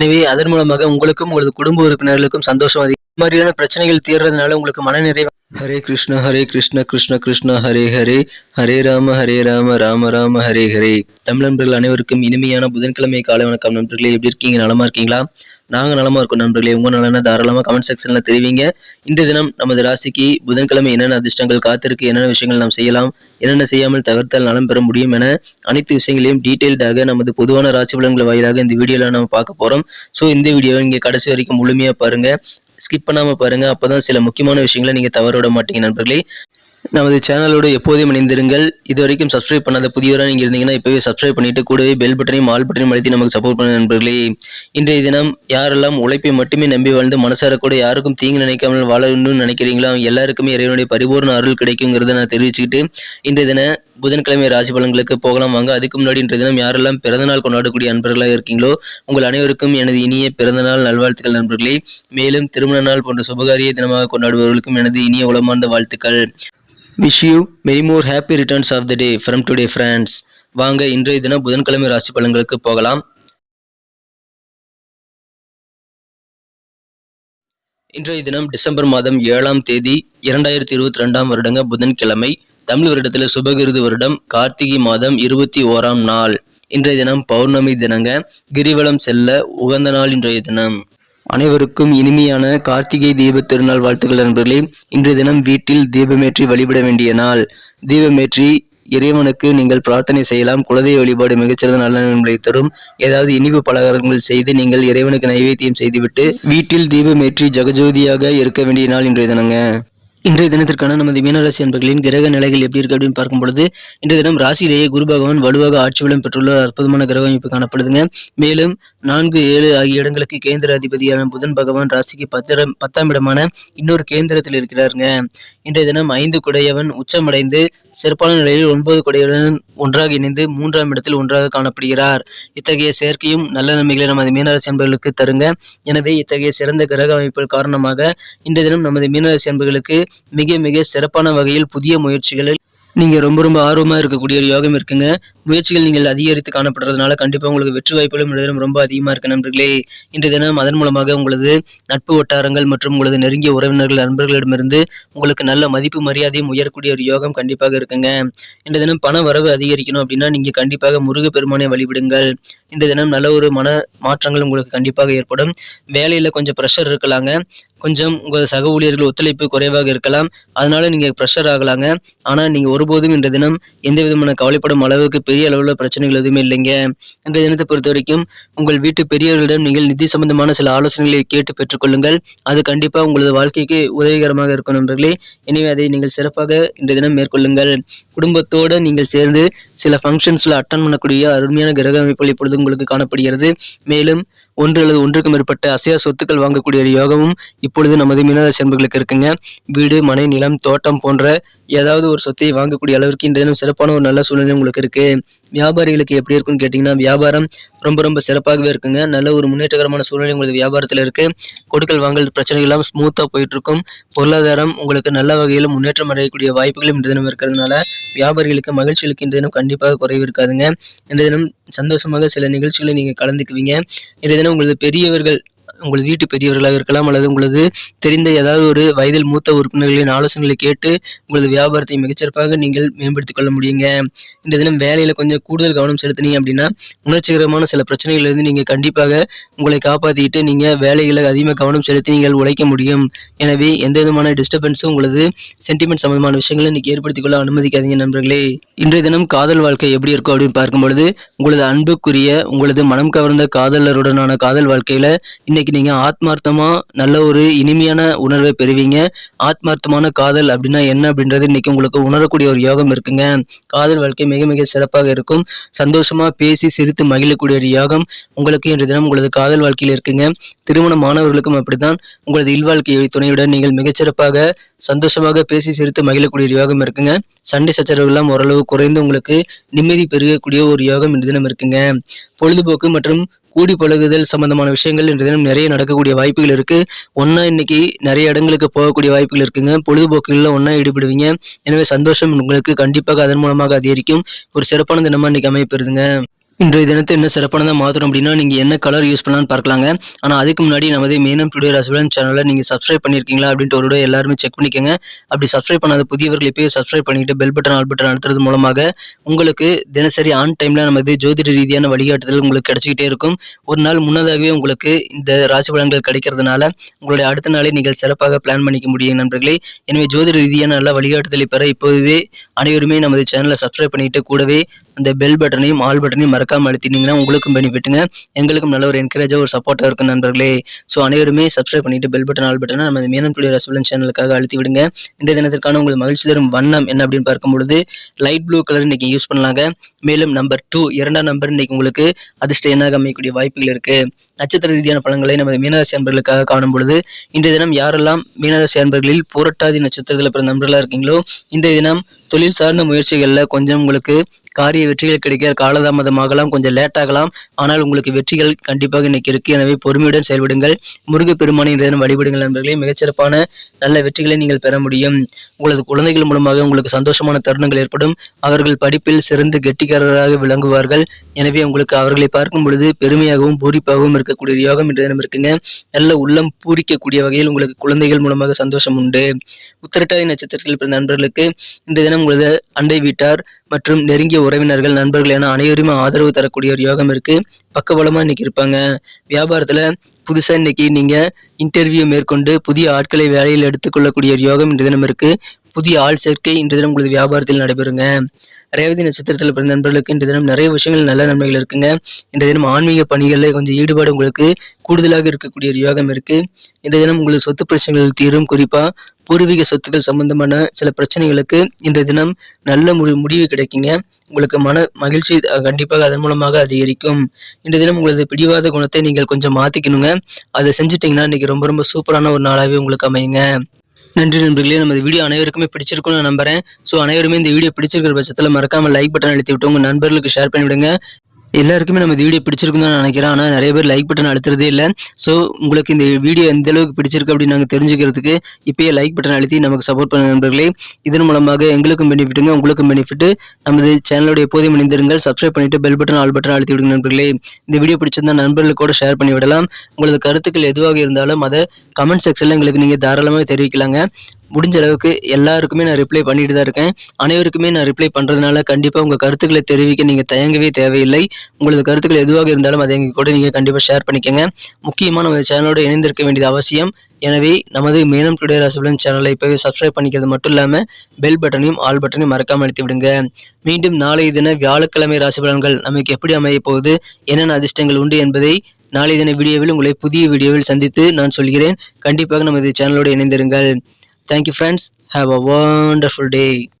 எனவே அதன் மூலமாக உங்களுக்கும் உங்களது குடும்ப உறுப்பினர்களுக்கும் சந்தோஷம் அதிகம். இந்த மாதிரியான பிரச்சனைகள் தீர்றதுனால உங்களுக்கு மனநிறைவு. ஹரே கிருஷ்ணா கிருஷ்ண கிருஷ்ணா ஹரே ஹரே, ஹரே ராம ராம ராம ஹரே ஹரே. தமிழ் நண்பர்கள் அனைவருக்கும் இனிமையான புதன்கிழமை காலை வணக்கம் நண்பர்களே. எப்படி இருக்கீங்க? நலமா இருக்கீங்களா? நாங்க நலமா இருக்கோம் நண்பர்களே. உங்க நலனை தாராளமா கமெண்ட் செக்ஷன்ல தெரிவிங்க. இன்றைய தினம் நமது ராசிக்கு புதன்கிழமை என்னென்ன அதிர்ஷ்டங்கள் காத்திருக்கு, என்னென்ன விஷயங்கள் நாம் செய்யலாம், என்னென்ன செய்யாமல் தவிர்த்தால் நலம் பெற முடியும் என அனைத்து விஷயங்களையும் டீட்டெயில்டாக நமது பொதுவான ராசி பலன்கள் வாயிலாக இந்த வீடியோல நம்ம பார்க்க போறோம். ஸோ இந்த வீடியோவை இங்கே கடைசி வரைக்கும் முழுமையா பாருங்க, ஸ்கிப் பண்ணாம பாருங்க. அப்பதான் சில முக்கியமான விஷயங்களை நீங்க தவற விட மாட்டீங்க நண்பர்களே. நமது சேனலோடு எப்போதும் இணைந்திருங்கள். இது வரைக்கும் சப்ஸ்கிரைப் பண்ணாத புதியவராக நீங்கள் இருந்தீங்கன்னா இப்போவே சப்ஸ்கிரைப் பண்ணிட்டு கூடவே பெல் பட்டனையும் ஆல் பட்டனையும் அழுத்தி நமக்கு சப்போர்ட் பண்ண நண்பர்களே. இன்றைய தினம் யாரெல்லாம் உழைப்பை மட்டுமே நம்பி வாழ்ந்து மனசார கூட யாருக்கும் தீங்கு நினைக்காமல் வாழணும்னு நினைக்கிறீங்களோ அவங்க எல்லாருக்குமே இறைவனுடைய பரிபூர்ண அருள் கிடைக்குங்கிறத நான் தெரிவிச்சுக்கிட்டு இன்றைய தினம் புதன்கிழமை ராசி பலன்களுக்கு போகலாம் வாங்க. அதுக்கு முன்னாடி இன்றைய தினம் யாரெல்லாம் பிறந்தநாள் கொண்டாடக்கூடிய நண்பர்களாக இருக்கீங்களோ உங்கள் அனைவருக்கும் எனது இனிய பிறந்தநாள் நல்வாழ்த்துக்கள் நண்பர்களே. மேலும் திருமண நாள் போன்ற சுபகாரிய தினமாக கொண்டாடுபவர்களுக்கும் எனது இனிய உளமார்ந்த வாழ்த்துக்கள். Wish you many more happy returns of the day from today friends. வாங்க இன்றைய தினம் புதன்கிழமை ராசி பலன்களுக்கு போகலாம். இன்றைய தினம் டிசம்பர் மாதம் 7ஆம் தேதி 2022ஆம் வருடங்க புதன்கிழமை. தமிழ் வருடத்தில் சுபகிருது வருடம் கார்த்திகை மாதம் 21ஆம் நாள். இன்றைய தினம் பௌர்ணமி தினங்க. கிரிவலம் செல்ல உகந்த நாள் இன்றைய தினம். அனைவருக்கும் இனிமையான கார்த்திகை தீப திருநாள் வாழ்த்துக்கள் நண்பர்களே. இன்றைய தினம் வீட்டில் தீபமேற்றி வழிபட வேண்டிய நாள். தீபமேற்றி இறைவனுக்கு நீங்கள் பிரார்த்தனை செய்யலாம். குலதெய்வ வழிபாடு மிகச்சிறந்த நல்ல நன்மைகளை தரும். ஏதாவது இனிப்பு பலகாரங்கள் செய்து நீங்கள் இறைவனுக்கு நைவேத்தியம் செய்துவிட்டு வீட்டில் தீபமேற்றி ஜெகஜோதியாக இருக்க வேண்டிய நாள் இன்றைய தினங்க. இன்றைய தினத்திற்கான நமது மீனராசி அன்பர்களின் கிரக நிலைகள் எப்படி இருக்கு அப்படின்னு பார்க்கும் பொழுது இன்றைய தினம் ராசியிலேயே குரு பகவான் வலுவாக ஆட்சி பலம் பெற்றுள்ள அற்புதமான கிரக அமைப்பு காணப்படுதுங்க. மேலும் 4, 7 ஆகிய இடங்களுக்கு கேந்திர அதிபதியான புதன் பகவான் ராசிக்கு 10ஆம் இடமான இன்னொரு கேந்திரத்தில் இருக்கிறாருங்க. இன்றைய தினம் 5 குடையவன் உச்சமடைந்து சிறப்பான நிலையில் 9 குடையுடன் ஒன்றாக இணைந்து 3ஆம் இடத்தில் ஒன்றாக காணப்படுகிறார். இத்தகைய சேர்க்கையும் நல்ல நன்மைகளை நமது மீனராசி அன்பர்களுக்கு தருங்க. எனவே இத்தகைய சிறந்த கிரக அமைப்பு காரணமாக இன்றைய தினம் நமது மீனராசி அன்பர்களுக்கு மிக மிக சிறப்பான வகையில் புதிய முயற்சிகளில் நீங்க ரொம்ப ஆர்வமா இருக்கக்கூடிய ஒரு யோகம் இருக்குங்க. முயற்சிகள் நீங்கள் அதிகரித்து காணப்படுறதுனால கண்டிப்பா உங்களுக்கு வெற்றி வாய்ப்புகளும் ரொம்ப அதிகமா இருக்கு நண்பர்களே. இன்றைய தினம் அதன் மூலமாக உங்களது நட்பு வட்டாரங்கள் மற்றும் உங்களது நெருங்கிய உறவினர்கள் நண்பர்களிடமிருந்து உங்களுக்கு நல்ல மதிப்பு மரியாதையும் உயரக்கூடிய ஒரு யோகம் கண்டிப்பாக இருக்குங்க. இன்றைய தினம் பண வரவு அதிகரிக்கணும் அப்படின்னா நீங்க கண்டிப்பாக முருகப்பெருமானை வழிபடுங்கள். இன்றைய தினம் நல்ல ஒரு மன மாற்றங்கள் உங்களுக்கு கண்டிப்பாக ஏற்படும். வேலையில கொஞ்சம் ப்ரெஷர் இருக்கலாங்க. கொஞ்சம் உங்கள் சக ஊழியர்கள் ஒத்துழைப்பு குறைவாக இருக்கலாம். அதனால நீங்க ப்ரெஷர் ஆகலாங்க. ஆனா நீங்க ஒருபோதும் இன்றைய தினம் எந்த விதமான கவலைப்படும் அளவுக்கு பெரிய அளவுல பிரச்சனைகள் எதுவுமே இல்லைங்க. இன்றைய தினத்தை பொறுத்த வரைக்கும் உங்கள் வீட்டு பெரியவர்களிடம் நீங்கள் நிதி சம்பந்தமான சில ஆலோசனைகளை கேட்டு பெற்றுக்கொள்ளுங்கள். அது கண்டிப்பா உங்களது வாழ்க்கைக்கு உதவிகரமாக இருக்கும் நண்பர்களே. எனவே அதை நீங்கள் சிறப்பாக இன்றைய தினம் மேற்கொள்ளுங்கள். குடும்பத்தோடு நீங்கள் சேர்ந்து சில ஃபங்க்ஷன்ஸ்ல அட்டன் பண்ணக்கூடிய அருமையான கிரக அமைப்புகள் இப்பொழுது உங்களுக்கு காணப்படுகிறது. மேலும் 1 அல்லது 1க்கு மேற்பட்ட அசையா சொத்துக்கள் வாங்கக்கூடிய ஒரு யோகமும் இப்பொழுது நமது மீனராசி அன்பர்களுக்கு இருக்குங்க. வீடு, மனை, நிலம், தோட்டம் போன்ற ஏதாவது ஒரு சொத்தை வாங்கக்கூடிய அளவிற்கு இன்றைய தினம் சிறப்பான ஒரு நல்ல சூழ்நிலை உங்களுக்கு இருக்கு. வியாபாரிகளுக்கு எப்படி இருக்குன்னு கேட்டீங்கன்னா வியாபாரம் ரொம்ப சிறப்பாகவே இருக்குங்க. நல்ல ஒரு முன்னேற்றகரமான சூழ்நிலை உங்களுக்கு வியாபாரத்தில் இருக்கு. கொடுக்கல் வாங்கல் பிரச்சனைகள் எல்லாம் ஸ்மூத்தா போயிட்டு இருக்கும். பொருளாதாரம் உங்களுக்கு நல்ல வகையில் முன்னேற்றம் அடையக்கூடிய வாய்ப்புகளும் இந்த தினம் இருக்கிறதுனால வியாபாரிகளுக்கு மகிழ்ச்சிகளுக்கு இந்த தினம் கண்டிப்பாக குறைவு இருக்காதுங்க. இந்த தினம் சந்தோஷமாக சில நிகழ்ச்சிகளை நீங்க கலந்துக்குவீங்க. இந்த தினம் உங்களது பெரியவர்கள் உங்களது வீட்டு பெரியவர்களாக இருக்கலாம் அல்லது உங்களது தெரிந்த ஏதாவது ஒரு வயதில் மூத்த உறுப்பினர்களின் ஆலோசனைகளை கேட்டு உங்களது வியாபாரத்தை மிகச்சிறப்பாக நீங்கள் மேம்படுத்திக் கொள்ள முடியுங்க. இந்த தினம் வேலையில கொஞ்சம் கூடுதல் கவனம் செலுத்தினீங்க அப்படின்னா உணர்ச்சிகரமான சில பிரச்சனைகள் இருந்து நீங்க கண்டிப்பாக உங்களை காப்பாற்றிட்டு நீங்க வேலைகளை அதிகமாக கவனம் செலுத்தி நீங்கள் உழைக்க முடியும். எனவே எந்த விதமான டிஸ்டர்பன்ஸும் உங்களது சென்டிமெண்ட் சம்பந்தமான விஷயங்களை இன்னைக்கு ஏற்படுத்திக் கொள்ள அனுமதிக்காதீங்க நண்பர்களே. இன்றைய தினம் காதல் வாழ்க்கை எப்படி இருக்கும் அப்படின்னு பார்க்கும் பொழுது உங்களது அன்புக்குரிய உங்களது மனம் கவர்ந்த காதலருடனான காதல் வாழ்க்கையில இன்னைக்கு நீங்க ஆத்மார்த்தமா நல்ல ஒரு இனிமையான உணர்வை பெறுவீங்க. ஆத்மார்த்தமான காதல் அப்படின்னா என்ன அப்படின்றது இன்னைக்கு உங்களுக்கு உணரக்கூடிய ஒரு யோகம் இருக்குங்க. காதல் வாழ்க்கை மிக சிறப்பாக இருக்கும். சந்தோஷமா பேசி சிரித்து மகிழக்கூடிய ஒரு யோகம் உங்களுக்கு இன்றைய தினம் உங்களது காதல் வாழ்க்கையில் இருக்குங்க. திருமணமானவர்களுக்கும் அப்படித்தான். உங்களது இல்வாழ்க்கை துணையுடன் நீங்கள் மிகச்சிறப்பாக சந்தோஷமாக பேசி சிரித்து மகிழக்கூடிய ஒரு யோகம் இருக்குங்க. சண்டை சச்சரவுகள் எல்லாம் ஓரளவு குறைந்து உங்களுக்கு நிம்மதி பெருகக்கூடிய ஒரு யோகம் இன்றைய தினம் இருக்குங்க. பொழுதுபோக்கு மற்றும் கூடி பழகுதல் சம்பந்தமான விஷயங்கள் இன்றைய தினம் நிறைய நடக்கக்கூடிய வாய்ப்புகள் இருக்கு. ஒன்னா இன்னைக்கு நிறைய இடங்களுக்கு போகக்கூடிய வாய்ப்புகள் இருக்குங்க. பொழுதுபோக்குகள்ல ஒன்னா ஈடுபடுவீங்க. எனவே சந்தோஷம் உங்களுக்கு கண்டிப்பாக அதன் மூலமாக அதிகரிக்கும். ஒரு சிறப்பான தினமா இன்னைக்கு அமைப்பெறுதுங்க. இன்றைய தினத்தை என்ன சிறப்பானதாக மாற்றணும் அப்படின்னா நீங்கள் என்ன கலர் யூஸ் பண்ணலாம்னு பார்க்கலாங்க. ஆனால் அதுக்கு முன்னாடி நமது மேனம் டுடே ராசிபலன் சேனலை நீங்கள் சப்ஸ்கிரைப் பண்ணியிருக்கீங்களா அப்படின்ட்டு ஒரு தடவை எல்லாருமே செக் பண்ணிக்கோங்க. அப்படி சப்ஸ்கிரைப் பண்ணாத புதியவர்கள் இப்போயே சப்ஸ்கிரைப் பண்ணிட்டு பெல் பட்டன் ஆல் பட்டன் அழுத்துறது மூலமாக உங்களுக்கு தினசரி ஆன் டைமில் நமது ஜோதிட ரீதியான வழிகாட்டுதல் உங்களுக்கு கிடைச்சிக்கிட்டே இருக்கும். ஒரு நாள் முன்னதாகவே உங்களுக்கு இந்த ராசி பலன்கள் கிடைக்கிறதுனால உங்களுடைய அடுத்த நாளை நீங்கள் சிறப்பாக பிளான் பண்ணிக்க முடியும் நண்பர்களே. எனவே ஜோதிட ரீதியான நல்ல வழிகாட்டுதலை பெற இப்போவே அனைவருமே நமது சேனலை சப்ஸ்கிரைப் பண்ணிட்டு கூடவே அந்த பெல் பட்டனையும் ஆல் பட்டனையும் மறக்காம அழுத்தினீங்கன்னா உங்களுக்கும் பெனிஃபிட்டுங்க, எங்களுக்கும் நல்ல ஒரு என்கரேஜாக ஒரு சப்போர்ட்டாக இருக்கும் நண்பர்களே. ஸோ அனைவருமே சப்ஸ்கிரைப் பண்ணிட்டு பெல் பட்டன் ஆல் பட்டனை நம்ம மேனம் டுடே ராசிபலன் சேனலுக்காக அழுத்தி விடுங்க. இந்த தினத்திற்கான உங்களுக்கு மகிழ்ச்சி தரும் வண்ணம் என்ன அப்படின்னு பார்க்கும்பொழுது லைட் ப்ளூ கலர் இன்னைக்கு யூஸ் பண்ணலாங்க. மேலும் நம்பர் 2 2ஆம் நம்பர் இன்னைக்கு உங்களுக்கு அதிர்ஷ்ட எண்ணாக அமையக்கூடிய வாய்ப்புகள் இருக்கு. நட்சத்திர ரீதியான பலன்களை நமது மீனராசி அன்பர்களுக்காக காணும் பொழுது இன்றைய தினம் யாரெல்லாம் மீனராசி அன்பர்களில் புரட்டாதி நட்சத்திரத்தில் பிறந்த நண்பர்களாக இருக்கீங்களோ இன்றைய தினம் தொழில் சார்ந்த முயற்சிகளில் கொஞ்சம் உங்களுக்கு காரிய வெற்றிகள் கிடைக்க காலதாமதமாகலாம், கொஞ்சம் லேட் ஆகலாம். ஆனால் உங்களுக்கு வெற்றிகள் கண்டிப்பாக இன்னைக்கு இருக்கு. எனவே பொறுமையுடன் செயல்படுங்கள். முருகப்பெருமானை இன்றைய தினம் வழிபடுங்கள் நண்பர்களே. மிகச்சிறப்பான நல்ல வெற்றிகளை நீங்கள் பெற முடியும். உங்களது குழந்தைகள் மூலமாக உங்களுக்கு சந்தோஷமான தருணங்கள் ஏற்படும். அவர்கள் படிப்பில் சிறந்து கெட்டிக்காரராக விளங்குவார்கள். எனவே உங்களுக்கு அவர்களை பார்க்கும் பொழுது பெருமையாகவும் பூரிப்பாகவும் இருக்கக்கூடிய யோகம் இன்றைய தினம் இருக்குங்க. நல்ல உள்ளம் பூரிக்கக்கூடிய வகையில் உங்களுக்கு குழந்தைகள் மூலமாக சந்தோஷம் உண்டு. உத்திரட்டாதி நட்சத்திரத்தில் பிறந்த நண்பர்களுக்கு இன்றைய தினம் உங்களது அண்டை வீட்டார் மற்றும் நெருங்கிய உறவினர்கள் நண்பர்கள் என அனைவருமே ஆதரவு தரக்கூடிய ஒரு யோகம் இருக்கு. பக்கபலமா இன்னைக்கு இருப்பாங்க. வியாபாரத்துல புதுசா இன்னைக்கு நீங்க இன்டர்வியூ மேற்கொண்டு புதிய ஆட்களை வேலையில் எடுத்துக்கொள்ளக்கூடிய ஒரு யோகம் இன்றைய தினம் இருக்கு. புதிய ஆள் சேர்க்கை இன்றைய தினம் உங்களது வியாபாரத்தில் நடைபெறுங்க. ரேவதி நட்சத்திரத்தில் பிறந்த நண்பர்களுக்கு இன்றைய தினம் நிறைய விஷயங்கள் நல்ல நன்மைகள் இருக்குங்க. இன்றைய தினம் ஆன்மீக பணிகளில் கொஞ்சம் ஈடுபாடு உங்களுக்கு கூடுதலாக இருக்கக்கூடிய ஒரு யோகம் இருக்கு. இன்றைய தினம் உங்களுக்கு சொத்து பிரச்சனைகள் தீரும். குறிப்பா பூர்வீக சொத்துக்கள் சம்பந்தமான சில பிரச்சனைகளுக்கு இன்றைய தினம் நல்ல முடிவு கிடைக்குங்க. உங்களுக்கு மன மகிழ்ச்சி கண்டிப்பாக அதன் மூலமாக அதிகரிக்கும். இன்றைய தினம் உங்களது பிடிவாத குணத்தை நீங்கள் கொஞ்சம் மாத்திக்கணுங்க. அதை செஞ்சுட்டீங்கன்னா இன்னைக்கு ரொம்ப ரொம்ப சூப்பரான ஒரு நாளாகவே உங்களுக்கு அமையுங்க. நன்றி நண்பர்களே. நமது வீடியோ அனைவருக்குமே பிடிச்சிருக்கும்னு நான் நம்புறேன். ஸோ அனைவருமே இந்த வீடியோ பிடிச்சிருக்கிற பட்சத்தில் மறக்காம லைக் பட்டன் அழுத்தி விட்டு உங்கள் நண்பர்களுக்கு ஷேர் பண்ணிவிடுங்க. எல்லாருக்குமே நம்ம வீடியோ பிடிச்சிருக்குன்னு தான் நினைக்கிறேன். ஆனால் நிறைய பேர் லைக் பட்டன் அழுத்துறதே இல்லை. ஸோ உங்களுக்கு இந்த வீடியோ எந்த அளவுக்கு பிடிச்சிருக்கு அப்படின்னு நாங்கள் தெரிஞ்சுக்கிறதுக்கு இப்போயே லைக் பட்டன் அழுத்தி நமக்கு சப்போர்ட் பண்ண நண்பர்களே. இதன் மூலமாக எங்களுக்கும் பெனிஃபிட்டுங்க, உங்களுக்கும் பெனிஃபிட்டு. நமது சேனலோட எப்போதையும் இணைந்திருங்கள். சப்ஸ்கிரைப் பண்ணிட்டு பெல் பட்டன் ஆல் பட்டன் அழுத்தி விடுங்க நண்பர்களே. இந்த வீடியோ பிடிச்சிருந்தா நண்பர்களுக்கு கூட ஷேர் பண்ணி விடலாம். உங்களது கருத்துக்கள் எதுவாக இருந்தாலும் அதை கமெண்ட் செக்ஷனில் எங்களுக்கு நீங்கள் தாராளமாக தெரிவிக்கலாங்க. முடிஞ்ச அளவுக்கு எல்லாருக்குமே நான் ரிப்ளை பண்ணிட்டு தான் இருக்கேன். அனைவருக்குமே நான் ரிப்ளை பண்ணுறதுனால கண்டிப்பாக உங்கள் கருத்துக்களை தெரிவிக்க நீங்கள் தயங்கவே தேவையில்லை. உங்களது கருத்துக்கள் எதுவாக இருந்தாலும் அதை எங்கள் கூட நீங்கள் கண்டிப்பாக ஷேர் பண்ணிக்கோங்க. முக்கியமாக நம்ம சேனலோடு இணைந்திருக்க வேண்டியது அவசியம். எனவே நமது மேனம் டுடே ராசிபலன் சேனலை இப்போவே சப்ஸ்கிரைப் பண்ணிக்கிறது மட்டும் இல்லாமல் பெல் பட்டனையும் ஆல் பட்டனையும் மறக்காமல் அழுத்தி விடுங்க. மீண்டும் நாளைய தின வியாழக்கிழமை ராசிபலன்கள் நமக்கு எப்படி அமைய போகுது, என்னென்ன அதிர்ஷ்டங்கள் உண்டு என்பதை நாளைய தின வீடியோவில் உங்களை புதிய வீடியோவில் சந்தித்து நான் சொல்கிறேன். கண்டிப்பாக நமது சேனலோடு இணைந்திருங்கள். Thank you friends. Have a wonderful day.